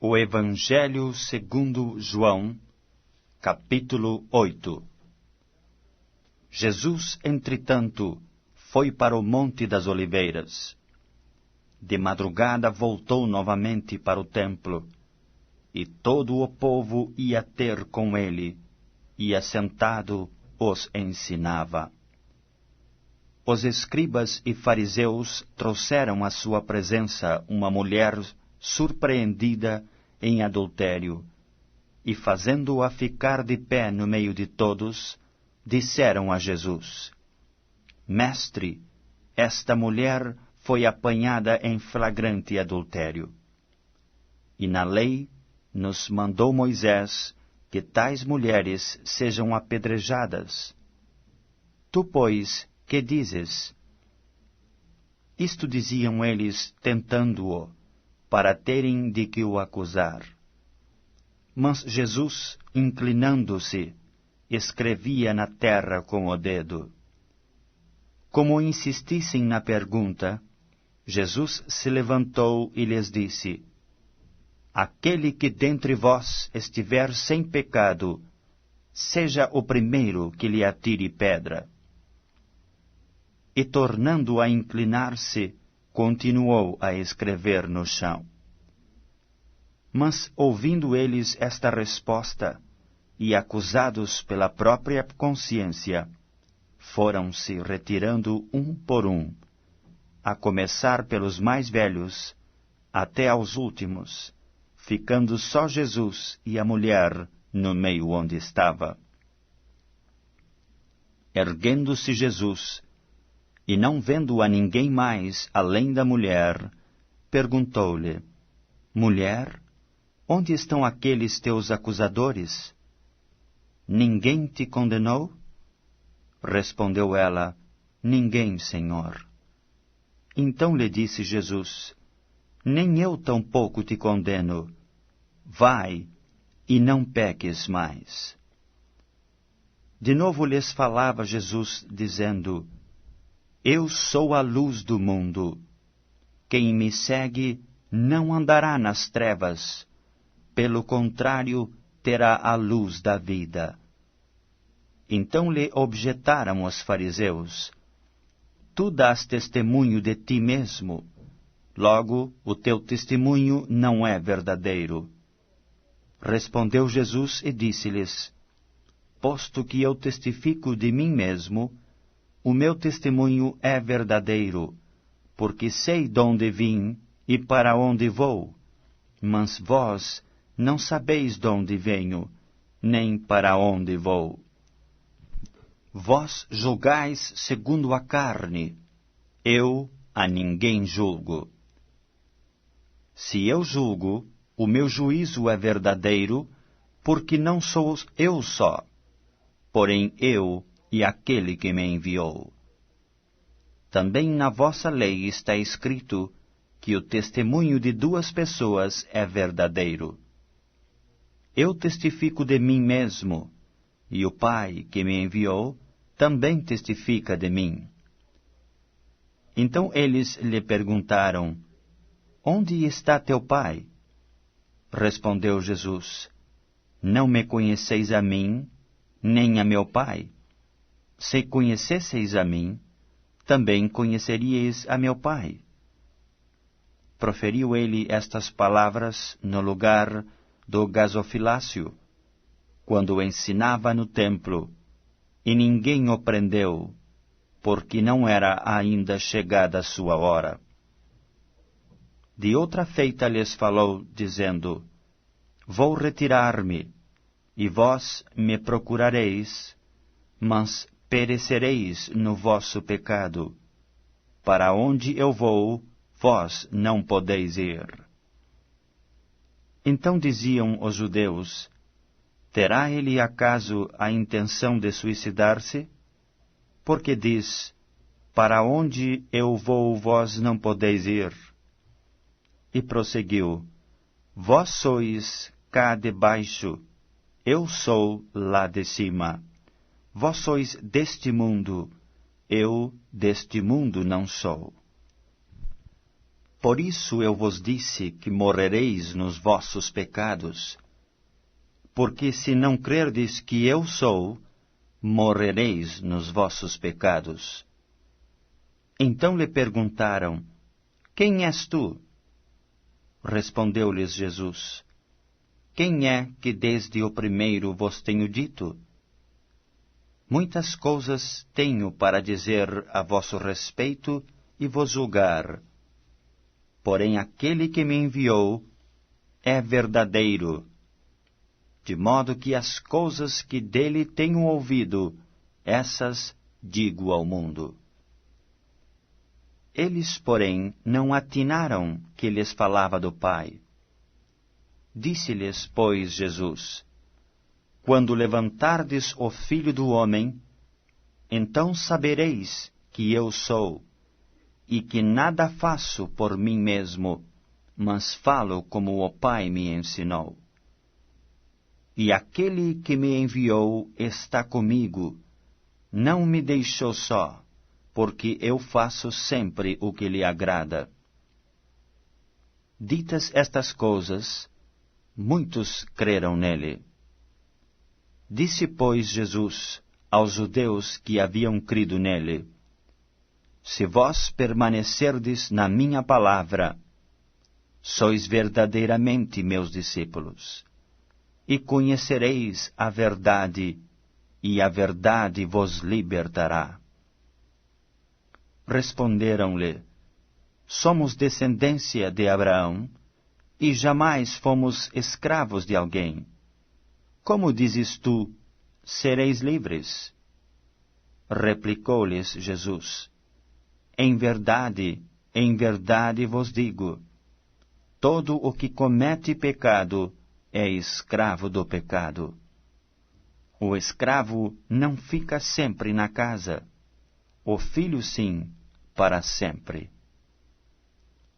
O Evangelho segundo João, capítulo 8. Jesus, entretanto, foi para o Monte das Oliveiras. De madrugada voltou novamente para o templo, e todo o povo ia ter com ele, e assentado os ensinava. Os escribas e fariseus trouxeram à sua presença uma mulher surpreendida em adultério, e fazendo-a ficar de pé no meio de todos, disseram a Jesus: Mestre, esta mulher foi apanhada em flagrante adultério. E na lei nos mandou Moisés que tais mulheres sejam apedrejadas. Tu, pois, que dizes? Isto diziam eles, tentando-o, para terem de que o acusar. Mas Jesus, inclinando-se, escrevia na terra com o dedo. Como insistissem na pergunta, Jesus se levantou e lhes disse: Aquele que dentre vós estiver sem pecado, seja o primeiro que lhe atire pedra. E tornando a inclinar-se, continuou a escrever no chão. Mas, ouvindo eles esta resposta, e acusados pela própria consciência, foram-se retirando um por um, a começar pelos mais velhos, até aos últimos, ficando só Jesus e a mulher no meio onde estava. Erguendo-se Jesus, e não vendo a ninguém mais além da mulher, perguntou-lhe: Mulher, onde estão aqueles teus acusadores? Ninguém te condenou? Respondeu ela: Ninguém, Senhor. Então lhe disse Jesus: Nem eu tampouco te condeno. Vai, e não peques mais. De novo lhes falava Jesus, dizendo: Eu sou a luz do mundo. Quem me segue não andará nas trevas. Pelo contrário, terá a luz da vida. Então lhe objetaram os fariseus: Tu dás testemunho de ti mesmo. Logo, o teu testemunho não é verdadeiro. Respondeu Jesus e disse-lhes: Posto que eu testifico de mim mesmo, o meu testemunho é verdadeiro, porque sei de onde vim e para onde vou. Mas vós não sabeis de onde venho, nem para onde vou. Vós julgais segundo a carne, eu a ninguém julgo. Se eu julgo, o meu juízo é verdadeiro, porque não sou eu só, porém eu e aquele que me enviou. Também na vossa lei está escrito que o testemunho de duas pessoas é verdadeiro. Eu testifico de mim mesmo, e o Pai que me enviou também testifica de mim. Então eles lhe perguntaram: Onde está teu Pai? Respondeu Jesus: Não me conheceis a mim, nem a meu Pai. Se conhecesseis a mim, também conheceríeis a meu Pai. Proferiu ele estas palavras no lugar do gasofilácio, quando ensinava no templo, e ninguém o prendeu, porque não era ainda chegada a sua hora. De outra feita lhes falou, dizendo: Vou retirar-me, e vós me procurareis, mas perecereis no vosso pecado. Para onde eu vou, vós não podeis ir. Então diziam os judeus: Terá ele acaso a intenção de suicidar-se? Porque diz: Para onde eu vou, vós não podeis ir. E prosseguiu: Vós sois cá de baixo, eu sou lá de cima. Vós sois deste mundo, eu deste mundo não sou. Por isso eu vos disse que morrereis nos vossos pecados. Porque se não crerdes que eu sou, morrereis nos vossos pecados. Então lhe perguntaram, quem és tu? Respondeu-lhes Jesus, quem é que desde o primeiro vos tenho dito? Muitas coisas tenho para dizer a vosso respeito e vos julgar. Porém aquele que me enviou é verdadeiro, de modo que as coisas que dele tenho ouvido, essas digo ao mundo. Eles, porém, não atinaram que lhes falava do Pai. Disse-lhes, pois, Jesus, quando levantardes o Filho do Homem, então sabereis que eu sou, e que nada faço por mim mesmo, mas falo como o Pai me ensinou. E aquele que me enviou está comigo, não me deixou só, porque eu faço sempre o que lhe agrada. Ditas estas coisas, muitos creram nele. Disse, pois, Jesus aos judeus que haviam crido nele, se vós permanecerdes na minha palavra, sois verdadeiramente meus discípulos, e conhecereis a verdade, e a verdade vos libertará. Responderam-lhe, somos descendência de Abraão, e jamais fomos escravos de alguém. Como dizes tu, sereis livres? Replicou-lhes Jesus, em verdade vos digo, todo o que comete pecado é escravo do pecado. O escravo não fica sempre na casa, o filho sim, para sempre.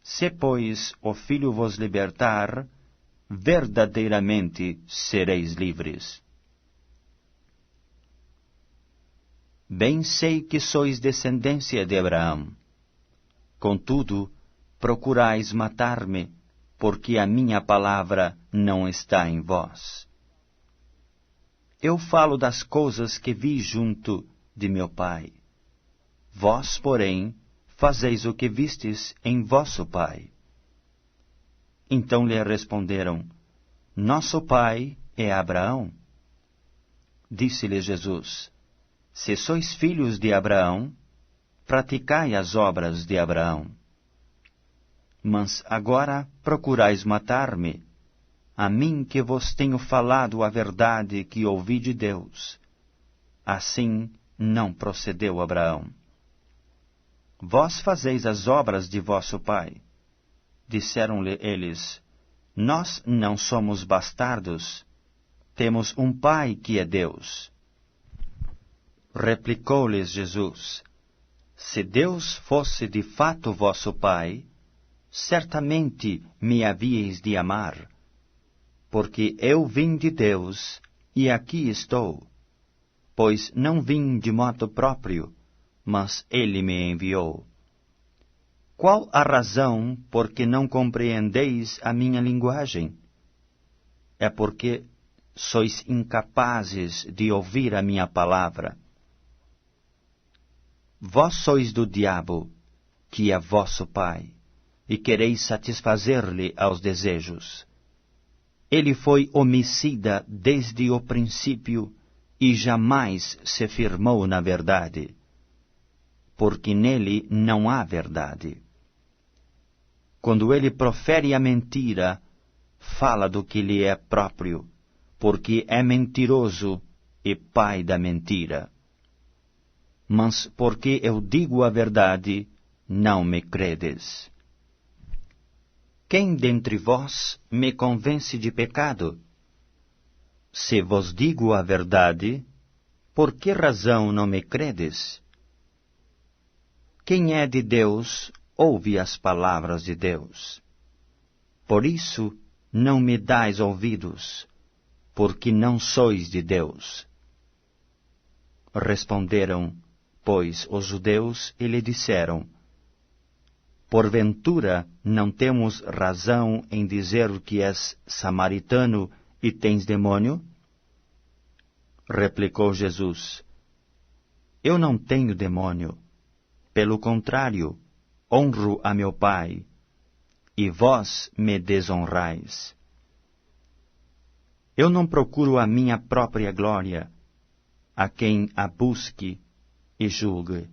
Se, pois, o Filho vos libertar, verdadeiramente sereis livres. Bem sei que sois descendência de Abraão. Contudo, procurais matar-me, porque a minha palavra não está em vós. Eu falo das coisas que vi junto de meu Pai. Vós, porém, fazeis o que vistes em vosso pai. Então lhe responderam, nosso pai é Abraão. Disse-lhe Jesus, se sois filhos de Abraão, praticai as obras de Abraão. Mas agora procurais matar-me, a mim que vos tenho falado a verdade que ouvi de Deus. Assim não procedeu Abraão. Vós fazeis as obras de vosso pai. Disseram-lhe eles, nós não somos bastardos, temos um pai que é Deus. Replicou-lhes Jesus, se Deus fosse de fato vosso pai, certamente me havíeis de amar, porque eu vim de Deus e aqui estou, pois não vim de modo próprio, mas ele me enviou. Qual a razão por que não compreendeis a minha linguagem? É porque sois incapazes de ouvir a minha palavra. Vós sois do diabo, que é vosso pai, e quereis satisfazer-lhe aos desejos. Ele foi homicida desde o princípio e jamais se firmou na verdade, porque nele não há verdade. Quando ele profere a mentira, fala do que lhe é próprio, porque é mentiroso e pai da mentira. Mas porque eu digo a verdade, não me credes. Quem dentre vós me convence de pecado? Se vos digo a verdade, por que razão não me credes? Quem é de Deus, ouve as palavras de Deus. Por isso, não me dais ouvidos, porque não sois de Deus. Responderam, pois, os judeus e lhe disseram, porventura não temos razão em dizer que és samaritano e tens demônio? Replicou Jesus: Eu não tenho demônio. Pelo contrário, honro a meu Pai, e vós me desonrais. Eu não procuro a minha própria glória, a quem a busque e julgue.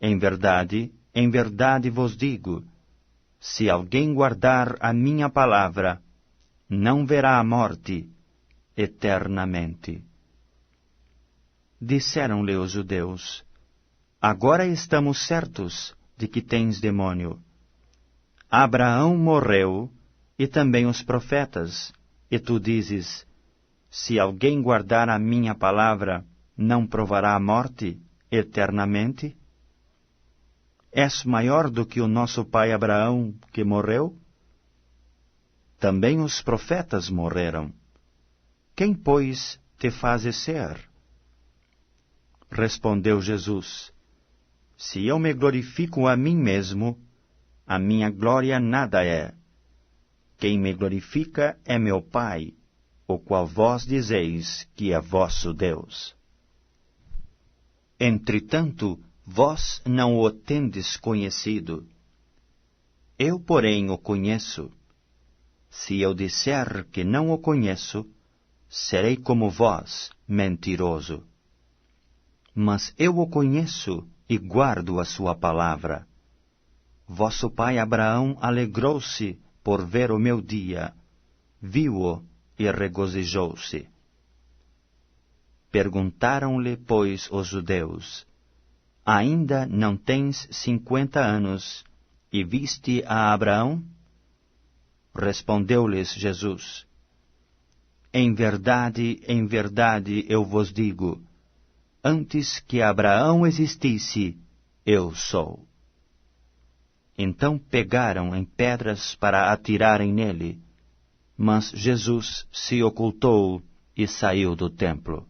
Em verdade vos digo, se alguém guardar a minha palavra, não verá a morte eternamente. Disseram-lhe os judeus: Agora estamos certos de que tens demônio. Abraão morreu, e também os profetas, e tu dizes: Se alguém guardar a minha palavra, não provará a morte eternamente? És maior do que o nosso pai Abraão, que morreu? Também os profetas morreram. Quem, pois, te fazes ser? Respondeu Jesus: Se eu me glorifico a mim mesmo, a minha glória nada é. Quem me glorifica é meu Pai, o qual vós dizeis que é vosso Deus. Entretanto, vós não o tendes conhecido. Eu, porém, o conheço. Se eu disser que não o conheço, serei como vós, mentiroso. Mas eu o conheço e guardo a sua palavra. Vosso pai Abraão alegrou-se por ver o meu dia, viu-o e regozijou-se. Perguntaram-lhe, pois, os judeus: Ainda não tens 50 anos, e viste a Abraão? Respondeu-lhes Jesus: em verdade, eu vos digo, antes que Abraão existisse, eu sou. Então pegaram em pedras para atirarem nele, mas Jesus se ocultou e saiu do templo.